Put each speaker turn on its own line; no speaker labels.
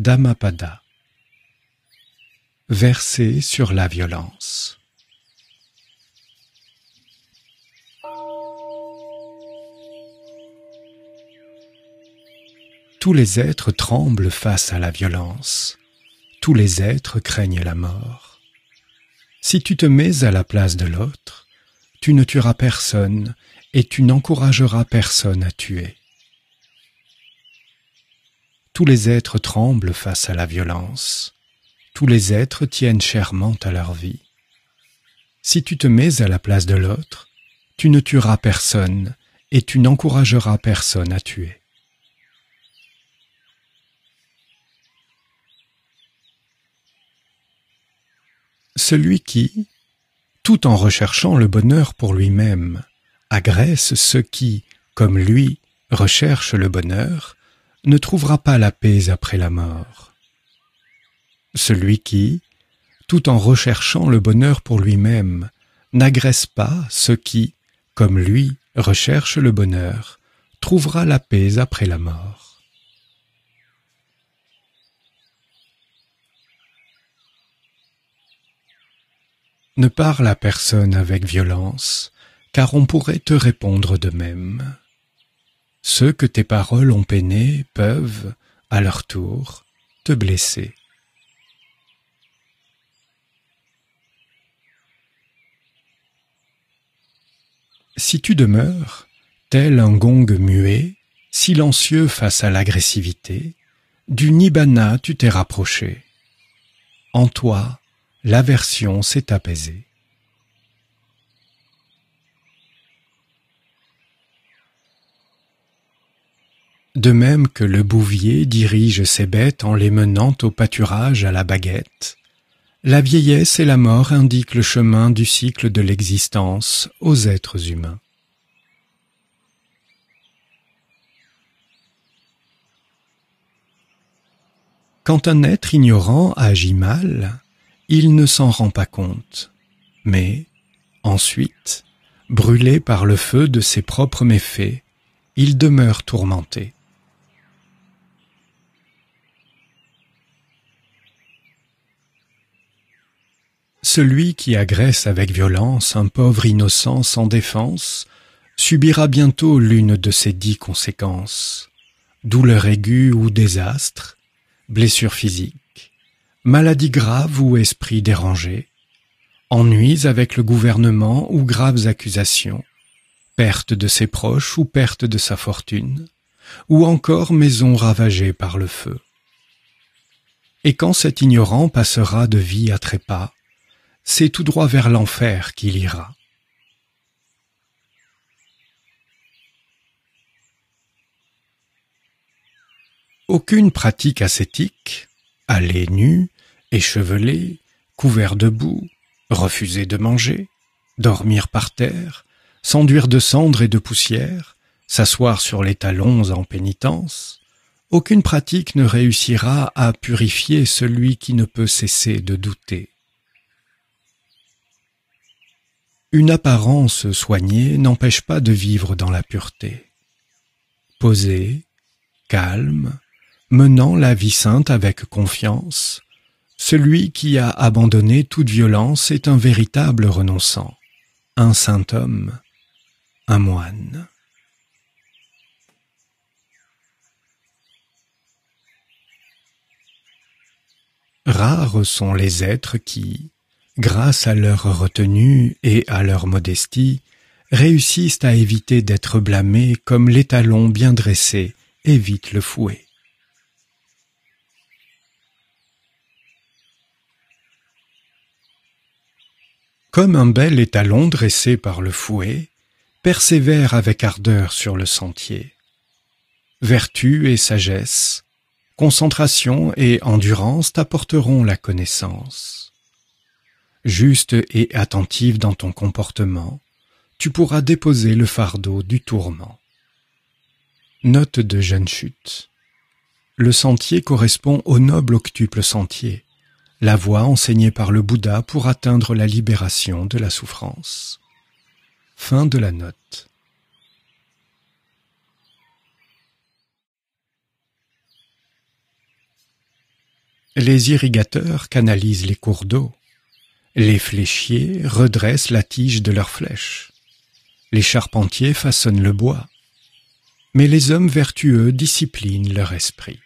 Dhammapada. Verset sur la violence. Tous les êtres tremblent face à la violence. Tous les êtres craignent la mort. Si tu te mets à la place de l'autre, tu ne tueras personne et tu n'encourageras personne à tuer. Tous les êtres tremblent face à la violence. Tous les êtres tiennent chèrement à leur vie. Si tu te mets à la place de l'autre, tu ne tueras personne et tu n'encourageras personne à tuer. Celui qui, tout en recherchant le bonheur pour lui-même, agresse ceux qui, comme lui, recherchent le bonheur, ne trouvera pas la paix après la mort. Celui qui, tout en recherchant le bonheur pour lui-même, n'agresse pas ceux qui, comme lui, recherchent le bonheur, trouvera la paix après la mort. Ne parle à personne avec violence, car on pourrait te répondre de même. Ceux que tes paroles ont peinés peuvent, à leur tour, te blesser. Si tu demeures, tel un gong muet, silencieux face à l'agressivité, du nibbana tu t'es rapproché. En toi, l'aversion s'est apaisée. De même que le bouvier dirige ses bêtes en les menant au pâturage à la baguette, la vieillesse et la mort indiquent le chemin du cycle de l'existence aux êtres humains. Quand un être ignorant agit mal, il ne s'en rend pas compte, mais, ensuite, brûlé par le feu de ses propres méfaits, il demeure tourmenté. Celui qui agresse avec violence un pauvre innocent sans défense subira bientôt l'une de ces 10 conséquences: douleur aiguë ou désastre, blessure physique, maladie grave ou esprit dérangé, ennuis avec le gouvernement ou graves accusations, perte de ses proches ou perte de sa fortune, ou encore maison ravagée par le feu. Et quand cet ignorant passera de vie à trépas, c'est tout droit vers l'enfer qu'il ira. Aucune pratique ascétique, aller nu, échevelé, couvert de boue, refuser de manger, dormir par terre, s'enduire de cendres et de poussière, s'asseoir sur les talons en pénitence, aucune pratique ne réussira à purifier celui qui ne peut cesser de douter. Une apparence soignée n'empêche pas de vivre dans la pureté. Posé, calme, menant la vie sainte avec confiance, celui qui a abandonné toute violence est un véritable renonçant, un saint homme, un moine. Rares sont les êtres qui, grâce à leur retenue et à leur modestie, réussissent à éviter d'être blâmés comme l'étalon bien dressé évite le fouet. Comme un bel étalon dressé par le fouet, persévère avec ardeur sur le sentier. Vertu et sagesse, concentration et endurance t'apporteront la connaissance. Juste et attentif dans ton comportement, tu pourras déposer le fardeau du tourment. Note de Jeune Chute. Le sentier correspond au noble octuple sentier, la voie enseignée par le Bouddha pour atteindre la libération de la souffrance. Fin de la note. Les irrigateurs canalisent les cours d'eau. Les fléchiers redressent la tige de leurs flèches. Les charpentiers façonnent le bois. Mais les hommes vertueux disciplinent leur esprit.